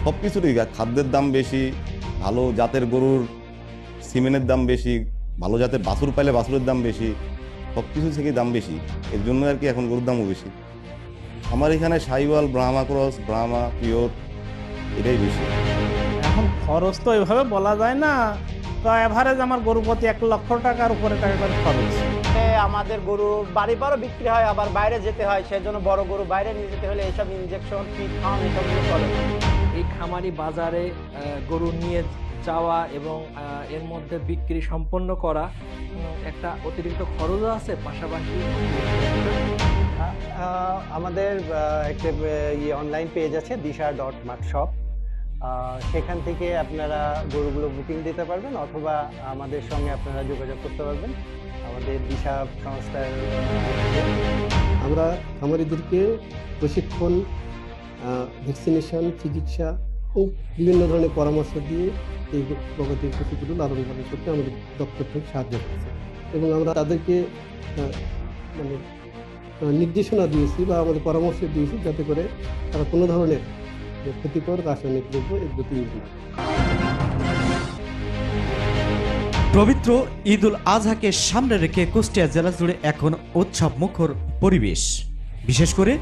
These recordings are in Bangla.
সব কিছুরই খাদ্যের দাম বেশি, ভালো জাতের গরুর সিমেন্টের দাম বেশি, ভালো জাতের বাছুর পাইলে বাছুরের দাম বেশি, সব কিছু থেকেই দাম বেশি। এর জন্য আর কি এখন গরুর দামও বেশি। আমার এখানে সাহিওয়াল, ব্রাহ্মা ক্রস, ব্রাহ্মা পিওর এটাই বেশি। এখন খরচ তো এভাবে বলা যায় না। তো এভারেজ আমার গরু প্রতি 1 লক্ষ টাকার উপরে টাকা করে খরচ। আমাদের গরু বাড়ি বারও বিক্রি হয়, আবার বাইরে যেতে হয়, সেজন্য বড় গরু বাইরে নিয়ে যেতে হলে এইসব ইনজেকশন ফিড খাওয়ানো এসবগুলো চলে। এই খামারি বাজারে গরু নিয়ে যাওয়া এবং এর মধ্যে বিক্রি সম্পন্ন করা একটা অতিরিক্ত খরচও আছে, পাশাপাশি আমাদের একটা অনলাইন পেজ আছে disha.martshop। সেখান থেকে আপনারা গরুগুলো বুকিং দিতে পারবেন, অথবা আমাদের সঙ্গে আপনারা যোগাযোগ করতে পারবেন আমাদের দিশা সংস্থার। আমরা খামারিদেরকে প্রশিক্ষণ, ভ্যাকসিনেশন, চিকিৎসা ও বিভিন্ন ধরনের পরামর্শ দিয়ে এই প্রগতির পশুগুলো লালন পালন করতে আমাদের দপ্তর থেকে সাহায্য করছে, এবং আমরা তাদেরকে মানে নির্দেশনা দিয়েছি বা আমাদের পরামর্শ দিয়েছি যাতে করে তারা কোনো ধরনের ক্ষতিকর রাসায়নিক দ্রব্য এগুলো ইউজ না। পবিত্র ঈদ উল আজহাকে সামনে রেখে কুষ্টিয়া জেলা জুড়ে এখন উৎসব মুখর পরিবেশ। বিশেষ করে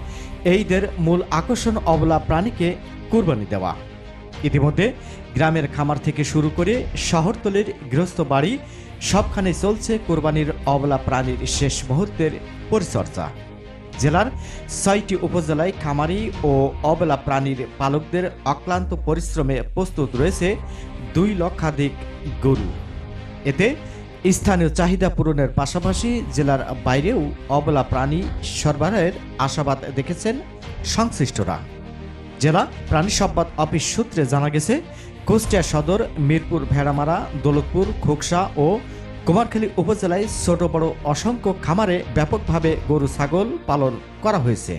এই ঈদের মূল আকর্ষণ অবলা প্রাণীকে কুরবানি দেওয়া। ইতিমধ্যে গ্রামের খামার থেকে শুরু করে শহরতলির গৃহস্থ বাড়ি সবখানে চলছে কোরবানির অবলা প্রাণীর শেষ মুহূর্তের পরিচর্যা। জেলার ৬টি উপজেলায় খামারি ও অবলা প্রাণীর পালকদের অক্লান্ত পরিশ্রমে প্রস্তুত রয়েছে ২ লক্ষাধিক গরু। এতে স্থানীয় চাহিদা পূরণের পাশাপাশি জেলার বাইরেও অবলা প্রাণী সরবরাহের আশাবাদ দেখেছেন সংশ্লিষ্টরা। জেলা প্রাণী সম্পদ অফিস সূত্রে জানা গেছে, কুষ্টিয়া সদর, মিরপুর, ভেড়ামারা, দৌলতপুর, খোকসা ও কুমারখালী উপজেলায় ছোট বড় অসংখ্য খামারে ব্যাপকভাবে গরু ছাগল পালন করা হয়েছে।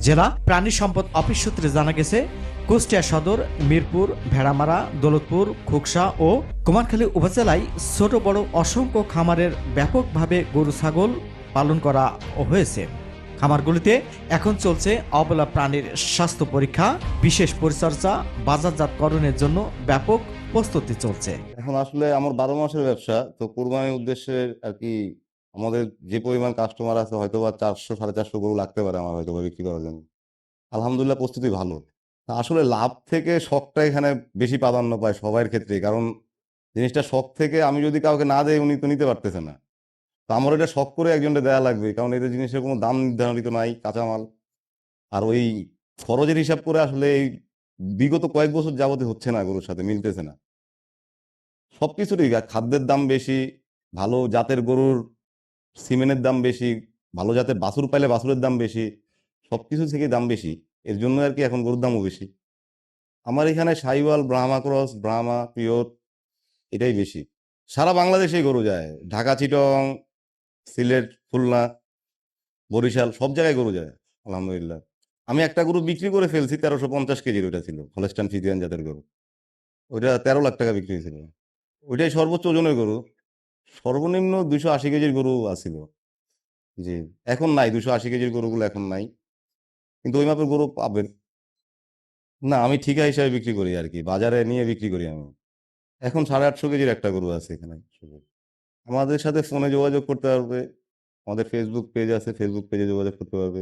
জেলা প্রাণী সম্পদ অফিস সূত্রে জানা গেছে, কুষ্টিয়া সদর, মিরপুর, ভেড়ামারা, দৌলতপুর, খোকসা ও কুমারখালী উপজেলায় ছোট বড় অসংখ্য খামারের ব্যাপকভাবে গরু ছাগল পালন করা হয়েছে। খামারগুলিতে এখন চলছে অবলা প্রাণীর স্বাস্থ্য পরীক্ষা, বিশেষ পরিচর্যা, বাজারজাতকরণের জন্য ব্যাপক প্রস্তুতি চলছে। এখন আসলে আমার 12 মাসের ব্যবসা, তো কোরবানির উদ্দেশ্যে আর কি আমাদের যে পরিমাণ কাস্টমার আছে হয়তো বা 400-450 গরু লাগতে পারে আমার হয়তো বা বিক্রি করার জন্য। আলহামদুলিল্লাহ প্রস্তুতি ভালো। আসলে লাভ থেকে শখটা এখানে বেশি প্রাধান্য পায় সবার ক্ষেত্রেই। কারণ জিনিসটা শখ থেকে আমি যদি কাউকে না দেই উনি তো নিতে পারতেছে না। তো আমার এটা শখ করে একজনকে দেয়া লাগবে, কারণ এদের জিনিসের কোনো দাম নির্ধারিত নাই, কাঁচামাল। আর ওই খরচের হিসাব করে আসলে এই বিগত কয়েক বছর যাবতীয় হচ্ছে না, গরুর সাথে মিলতেছে না। সবকিছুরই খাদ্যের দাম বেশি, ভালো জাতের গরুর সিমেন্টের দাম বেশি, ভালো জাতের বাছুর পাইলে বাছুরের দাম বেশি, সবকিছু থেকেই দাম বেশি। এর জন্য আর কি এখন গরুর দামও বেশি। আমার এখানে সাহিওয়াল, ব্রাহ্মা ক্রস, ব্রাহ্মা পিওর এটাই বেশি। সারা বাংলাদেশেই গরু যায়, ঢাকা, চিটং, সিলেট, খুলনা, বরিশাল সব জায়গায় গরু যায় আলহামদুলিল্লাহ। আমি একটা গরু বিক্রি করে ফেলছি, 1350 কেজির, ওইটা ছিল হলস্টাইন ফ্রিজিয়ান জাতের গরু। ওইটা 13 লাখ টাকা বিক্রি হয়েছিল। ওইটাই সর্বোচ্চ ওজনের গরু। সর্বনিম্ন 280 কেজির গরু আছিল। জি, এখন নাই, 280 কেজির গরুগুলো এখন নাই, কিন্তু ওই মাপের গরু পাবেন না। আমি ঠিকা হিসাবে বিক্রি করি আর কি, বাজারে নিয়ে বিক্রি করি আমি। এখন 850 কেজির একটা গরু আছে এখানে। আমাদের সাথে ফোনে যোগাযোগ করতে পারবে, আমাদের ফেসবুক পেজ আছে, ফেসবুক পেজে যোগাযোগ করতে পারবে।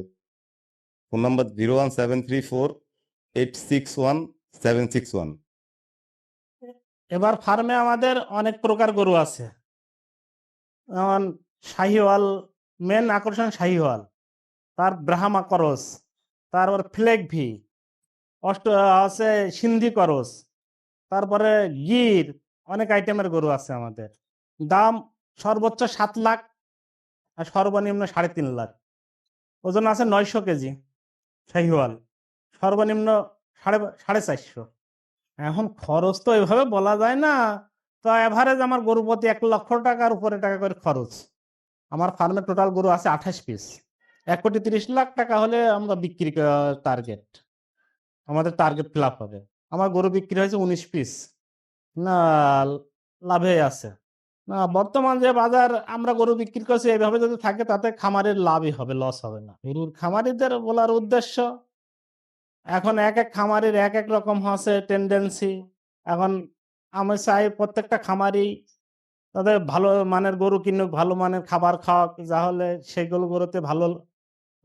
Phone number 01734861761। এবার ফার্মে আমাদের অনেক প্রকার গরু আছে, যেমন শাহিওয়াল, মেন আকর্ষণ শাহিওয়াল, তার ব্রাহ্মা করস, তারপর ফ্লেগ ভি, আছে সিন্ধি করস, তারপরে গির, অনেক আইটেমের গরু আছে আমাদের। দাম সর্বোচ্চ 7 লাখ আর সর্বনিম্ন 3.5 লাখ। ওজন আছে 900 কেজি শাহিওয়াল, সর্বনিম্ন 450। এখন খরচ তো এভাবে বলা যায় না। তো এভারেজ আমার গরু প্রতি 1 লক্ষ টাকার উপরে টাকা করে খরচ। আমার ফার্মে টোটাল গরু আছে 28 পিস। 1,30,00,000 টাকা হলে আমরা বিক্রি টার্গেট, আমাদের টার্গেট ফিল আপ হবে। আমার গরু বিক্রি হয়েছে 19 পিস। না, লাভে আছে না। বর্তমান যে বাজার আমরা গরু বিক্রি করছি, এইভাবে যদি থাকে তাতে খামারের লাভই হবে, লস হবে না। গরুর খামারিদের বলার উদ্দেশ্য, এখন এক এক খামারের এক এক রকম হচ্ছে টেন্ডেন্সি। এখন আমি চাই প্রত্যেকটা খামারি তাদের ভালো মানের গরু কিনুক, ভালো মানের খাবার খাওয়াক, তাহলে সেইগুলো গরুতে ভালো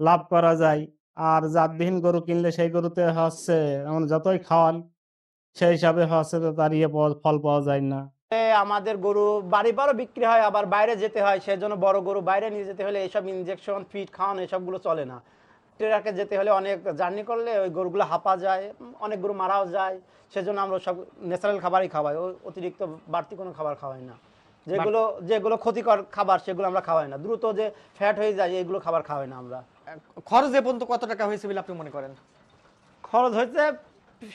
লাভ করা যায়। আর জাতবিহীন গরু কিনলে সেই গরুতে হচ্ছে এমন যতই খাওয়ান সেই হিসাবে হচ্ছে তো তার ফল পাওয়া যায় না। আমাদের গরু বাড়ি বারও বিক্রি হয়, আবার বাইরে যেতে হয়, সেজন্য বড় গরু বাইরে নিয়ে যেতে হলে এইসব ইনজেকশন ফিড খাওয়ানো এসবগুলো চলে না। ট্রেরাকে যেতে হলে অনেক জার্নি করলে ওই গরুগুলো হাঁপা যায়, অনেক গরু মারাও যায়। সেজন্য আমরা সব ন্যাচারাল খাবারই খাওয়াই, অতিরিক্ত বাড়তি কোনো খাবার খাওয়াই না। যেগুলো যেগুলো ক্ষতিকর খাবার সেগুলো আমরা খাওয়াই না, দ্রুত যে ফ্যাট হয়ে যায় এইগুলো খাবার খাওয়াই না আমরা। খরচ এ পর্যন্ত কত টাকা হয়েছে বলে আপনি মনে করেন? খরচ হয়েছে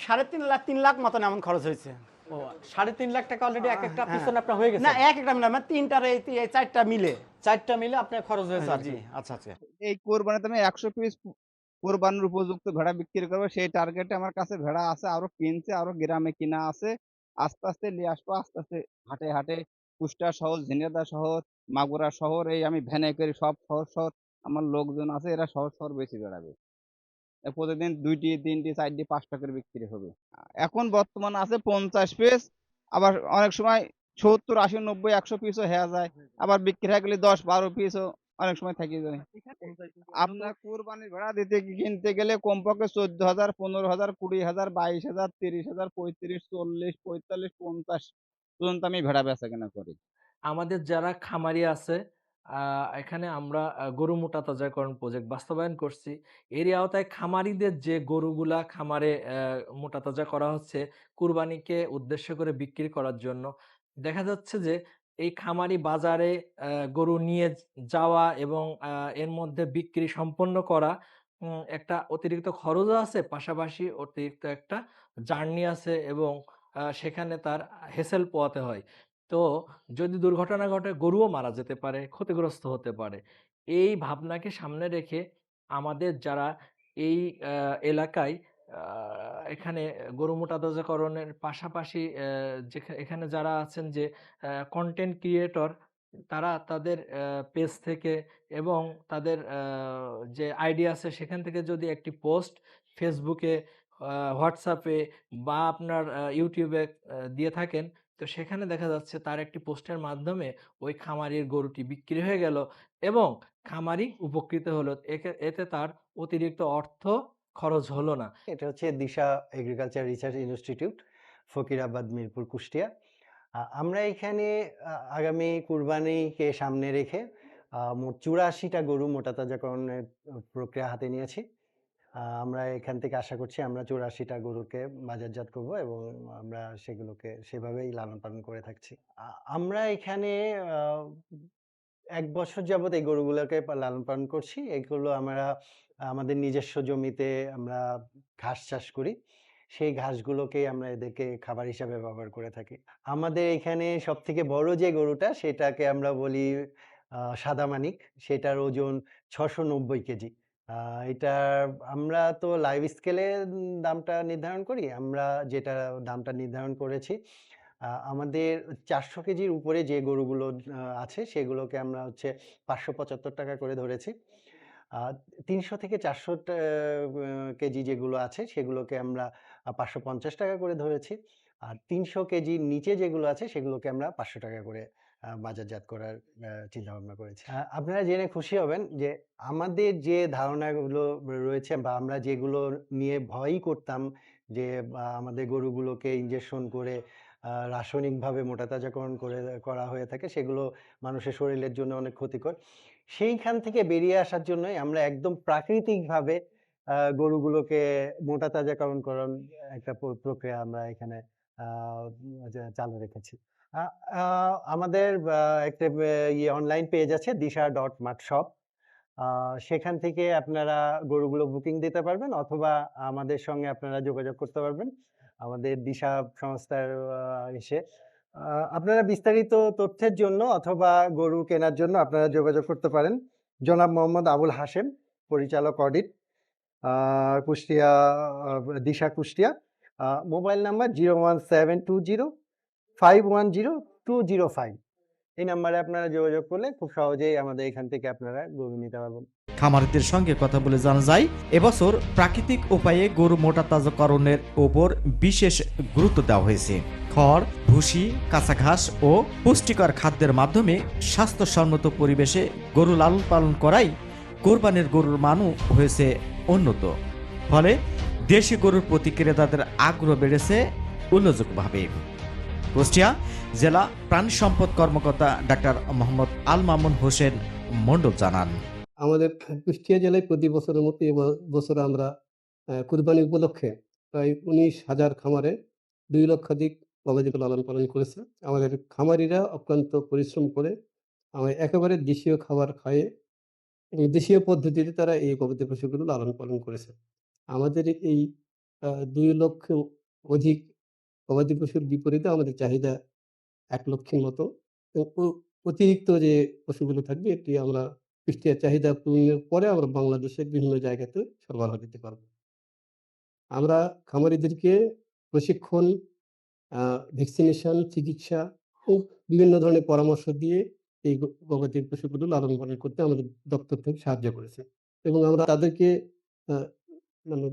3.5 লাখ মতন এমন খরচ হয়েছে। ও 3.5 লাখ টাকা অলরেডি এক একটা হ্যাঁ। পিছনে আপনার হয়ে গেছে? না, এক একটা মিলে মানে তিনটার এই 4টা মিলে। 4টা মিলে আপনার খরচ হয়েছে আর কি। জি, আচ্ছা আচ্ছা। এই কোরবানিতে আমি 100 পিস কোরবানির উপযুক্ত ভেড়া বিক্রি করবো, সেই টার্গেটে আমার কাছে ভেড়া আছে, আরো কিনছে, আরো গ্রামে কিনা আছে। আস্তে আস্তে নিয়ে আসবো, আস্তে আস্তে হাটে হাটে কুষ্টিয়া শহর, ঝিনাইদহ শহর, মাগুরা শহর, এই আমি ভ্যানে করে সব শহর শহর আমার লোকজন আছে, এরা শহর শহর বেশি বেড়াবে। প্রতিদিন 2টি 3টি 4টি 5টা করে বিক্রি হবে। এখন বর্তমান আছে 50 পিস, আবার অনেক সময় 70 80 90 100 পিসও হয়ে যায়, আবার বিক্রি হয়ে গেলে 10 12 পিসও অনেক সময় থেকে যায়। আপনার কুরবানির ভেড়া কিনতে গেলে কমপক্ষে 14,000 15,000 20,000 22,000 30,000 35 40 45 50 পর্যন্ত আমি ভেড়া বেচা কেনা করি। আমাদের যারা খামারি আছে এখানে আমরা গরু মোটা তাজাকরণ প্রজেক্ট বাস্তবায়ন করছি। এরই আওতায় খামারিদের যে গরুগুলা খামারে মোটা তাজা করা হচ্ছে কুরবানিকে উদ্দেশ্য করে বিক্রি করার জন্য, দেখা যাচ্ছে যে এই খামারি বাজারে গরু নিয়ে যাওয়া এবং এর মধ্যে বিক্রি সম্পন্ন করা একটা অতিরিক্ত খরচও আছে, পাশাপাশি অতিরিক্ত একটা জার্নি আছে এবং সেখানে তার হেসেল পোহাতে হয়। তো যদি দুর্ঘটনা ঘটে গরুও মারা যেতে পারে, ক্ষতিগ্রস্ত হতে পারে। এই ভাবনাকে সামনে রেখে আমাদের যারা এই এলাকায় আ এখানে গরু মোটা তাজাকরণের পাশাপাশি এখানে যারা আছেন যে কনটেন্ট ক্রিয়েটর, তারা তাদের পেজ থেকে এবং তাদের যে আইডি আছে সেখান থেকে যদি একটি পোস্ট ফেসবুকে, হোয়াটসঅ্যাপে বা আপনার ইউটিউবে দিয়ে থাকেন, তো সেখানে দেখা যাচ্ছে তার একটি পোস্টের মাধ্যমে ওই খামারির গরুটি বিক্রি হয়ে গেল এবং খামারি উপকৃত হলো। এতে তার অতিরিক্ত অর্থ খরচ হলো না। এটা হচ্ছে Disha agriculture research institute, Fakirabad, Mirpur, Kushtia. আমরা এখানে আগামী কুরবানিকে সামনে রেখে মোট 84টা গরু মোটা তাজাকরণের প্রক্রিয়া হাতে নিয়েছি। আমরা এখান থেকে আশা করছি আমরা 84টা গরুকে বাজারজাত করব এবং আমরা সেগুলোকে সেভাবেই লালন পালন করে থাকছি। আমরা এখানে 1 বছর যাবত এই গরুগুলোকে লালন পালন করছি। এগুলো আমরা আমাদের নিজস্ব জমিতে আমরা ঘাস চাষ করি। সেই ঘাসগুলোকেই আমরা এদেরকে খাবার হিসাবে ব্যবহার করে থাকি। আমাদের এখানে সবথেকে বড় যে গরুটা সেটাকে আমরা বলি সাদা মানিক। সেটার ওজন 690 কেজি। এটার আমরা তো লাইভ স্কেলে দামটা নির্ধারণ করি। আমরা যেটা দামটা নির্ধারণ করেছি, আমাদের 400 কেজির উপরে যে গরুগুলো আছে সেগুলোকে আমরা হচ্ছে 575 টাকা করে ধরেছি। 300 থেকে 400 কেজি যেগুলো আছে সেগুলোকে আমরা 550 টাকা করে ধরেছি। আর 300 কেজির নিচে যেগুলো আছে সেগুলোকে আমরা 500 টাকা করে বাজারজাত করার চিন্তাভাবনা করেছি। আপনারা জেনে খুশি হবেন যে আমাদের যে ধারণাগুলো রয়েছে বা আমরা যেগুলো নিয়ে ভয়ই করতাম যে আমাদের গরুগুলোকে ইনজেকশন করে রাসায়নিকভাবে মোটা তাজাকরণ করা হয়ে থাকে, সেগুলো মানুষের শরীরের জন্য অনেক ক্ষতিকর। সেইখান থেকে বেরিয়ে আসার জন্যই আমরা একদম প্রাকৃতিকভাবে গরুগুলোকে মোটা তাজাকরণ করার একটা প্রক্রিয়া আমরা এখানে চালু রেখেছি। আমাদের একটা অনলাইন পেজ আছে disha.martshop। সেখান থেকে আপনারা গরুগুলো বুকিং দিতে পারবেন অথবা আমাদের সঙ্গে আপনারা যোগাযোগ করতে পারবেন আমাদের দিশা সংস্থার এসে। আপনারা বিস্তারিত তথ্যের জন্য অথবা গরু কেনার জন্য আপনারা যোগাযোগ করতে পারেন জনাব মোহাম্মদ আবুল হাশেম, পরিচালক audit, Kushtia, Disha Kushtia. Mobile number 01720 510 205। এই নাম্বারে আপনারা যোগাযোগ করলে খুব সহজেই আমাদের এখান থেকে আপনারা গরু নিতে পারবেন। খামারিদের সঙ্গে কথা বলে জানা যায়, এবছর প্রাকৃতিক উপায়ে গরু মোটাতাজাকরণের ওপর বিশেষ গুরুত্ব দেওয়া হয়েছে। খড়, ভুসি, কাঁচা ঘাস ও পুষ্টিকর খাদ্যের মাধ্যমে স্বাস্থ্যসম্মত পরিবেশে গরু লালন পালন করাই কোরবানির গরুর মানও হয়েছে উন্নত। ফলে দেশি গরুর প্রতি ক্রেতাদের আগ্রহ বেড়েছে উল্লেখযোগ্যভাবে। কুষ্টিয়া জেলা প্রাণী সম্পদ কর্মকর্তা ডাক্তার মোহাম্মদ আল মামুন হোসেন মণ্ডল জানান, আমাদের কুষ্টিয়া জেলায় প্রতি বছরের মতো বছর আমরা কুরবানি উপলক্ষে প্রায় 19,000 খামারে 2 লক্ষাধিক গবাদি লালন পালন করেছে। আমাদের খামারিরা অক্লান্ত পরিশ্রম করে একেবারে দেশীয় খাবার খাইয়ে এবং দেশীয় পদ্ধতিতে তারা এই গবাদি পশুগুলো লালন পালন করেছে। আমাদের এই 2 লক্ষ অধিক গবাদি পশুর বিপরীতে আমাদের চাহিদা 1 লক্ষের মতো। এবং অতিরিক্ত যে পশুগুলো থাকবে এটি আমরা কুষ্টিয়ার চাহিদা পূরণের পরে আমরা বাংলাদেশের বিভিন্ন জায়গাতে সরবরাহ দিতে পারব। আমরা খামারিদেরকে প্রশিক্ষণ, ভ্যাকসিনেশন, চিকিৎসা ও বিভিন্ন ধরনের পরামর্শ দিয়ে এই গবাদি পশুগুলো লালন পালন করতে আমাদের দপ্তর থেকে সাহায্য করেছে। এবং আমরা তাদেরকে আ মানে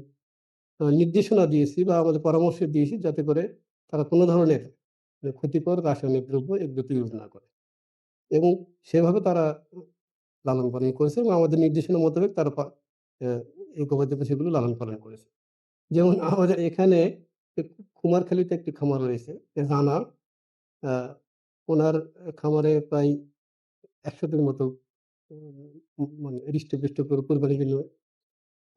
নির্দেশনা দিয়েছি বা আমাদের পরামর্শ দিয়েছি যাতে করে তারা কোনো ধরনের ক্ষতিকর রাসায়নিক দ্রব্য এগুলোতে ইউজ না করে। এবং সেভাবে তারা লালন পালন করেছে এবং আমাদের নির্দেশনা মোতাবেক তারা এই গবাদি পশুগুলো লালন পালন করেছে। যেমন আমাদের এখানে কুমারখালীতে একটি খামার রয়েছে রানার, ওনার খামারে প্রায় 100টির মতো মানে হৃষ্টপুষ্ট করে কোরবানির জন্য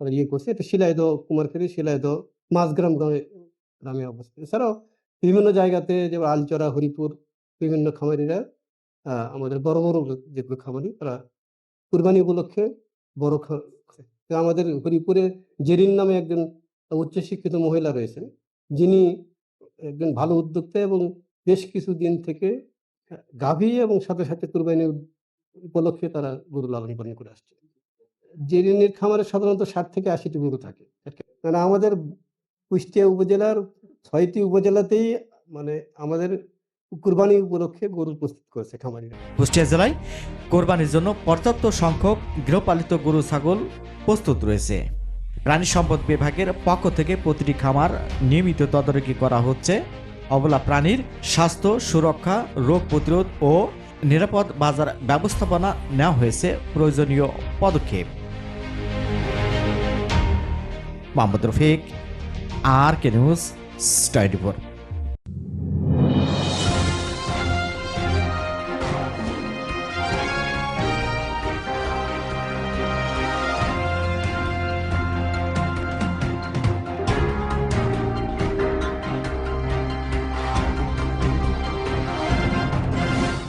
তারা করছে। এটা শিলাইদহ, কুমারখালী শিলাইদহ মাঝগ্রাম গ্রামে অবস্থিত। এছাড়াও বিভিন্ন জায়গাতে যেমন আলচরা, হরিপুর বিভিন্ন খামারিরা আমাদের বড় বড় যেগুলো খামারি তারা কুরবানি উপলক্ষে বড় আমাদের হরিপুরে জেরিন নামে একজন উচ্চশিক্ষিত মহিলা রয়েছেন, যিনি একজন ভালো উদ্যোক্তা এবং বেশ কিছুদিন থেকে গাভী এবং সাথে সাথে কুরবানি উপলক্ষে তারা গরু লালন পালন করে আসছে। জেরিনের খামারে সাধারণত 60 থেকে 80টি গরু থাকে। মানে আমাদের কুষ্টিয়া উপজেলার 6টি উপজেলাতেই মানে আমাদের কুরবানি উপলক্ষে গরু প্রস্তুত করেছে খামারিরা। কুষ্টিয়া জেলায় কোরবানির জন্য পর্যাপ্ত সংখ্যক গৃহপালিত গরু ছাগল প্রস্তুত রয়েছে। প্রাণী সম্পদ বিভাগের পক্ষ থেকে প্রতিটি খামার নিয়মিত তদারকি করা হচ্ছে। অবলা প্রাণীর স্বাস্থ্য সুরক্ষা, রোগ প্রতিরোধ ও নিরাপদ বাজার ব্যবস্থাপনা নেওয়া হয়েছে প্রয়োজনীয় পদক্ষেপ। Mohammad Rafiq, RK news, 24।